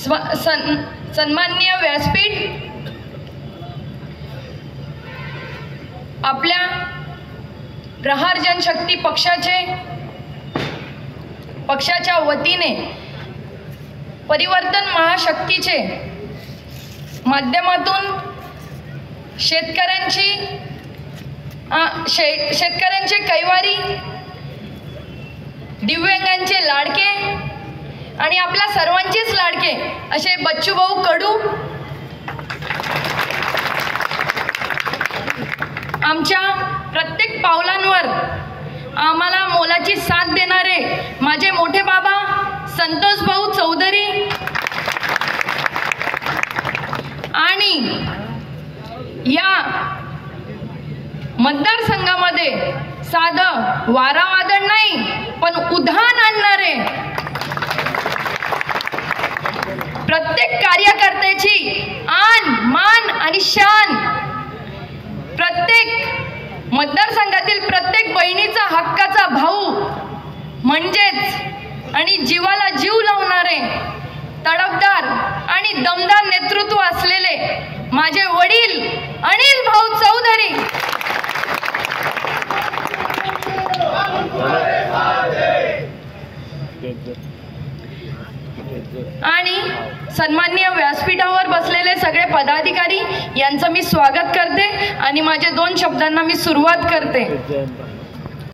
सन्माननीय व्यासपीठ, आपल्या प्रहार जनशक्ती पक्षाच्या वतीने परिवर्तन महाशक्तीचे माध्यमातून शेतकऱ्यांचे कैवारी, दिव्यांगांचे लाडके आणि आपल्या सर्वांचेच लाडके असे बच्चूभाऊ कडू आमच्या प्रत्येक पावलांवर आम्हाला मोलाची साथ देणारे माझे मोठे बाबा संतोष भाऊ चौधरी आणि या मतदारसंघामध्ये साधं वारावादळ नाही पण उधाण आणणारे प्रत्येक कार्यकर्त्याची आन मान आणि शान, प्रत्येक मतदारसंघातील प्रत्येक बहिणीचा हक्काचा भाऊ म्हणजेच आणि जीवाला जीव लावणारे तडफदार आणि दमदार नेतृत्व असलेले माझे वडील अनिल भाऊ चौधरी आणि सन्माननीय व्यासपीठावर बसलेले सगळे पदाधिकारी यांचं मी स्वागत करते आणि माझे 2 शब्दांना मी सुरुवात करते।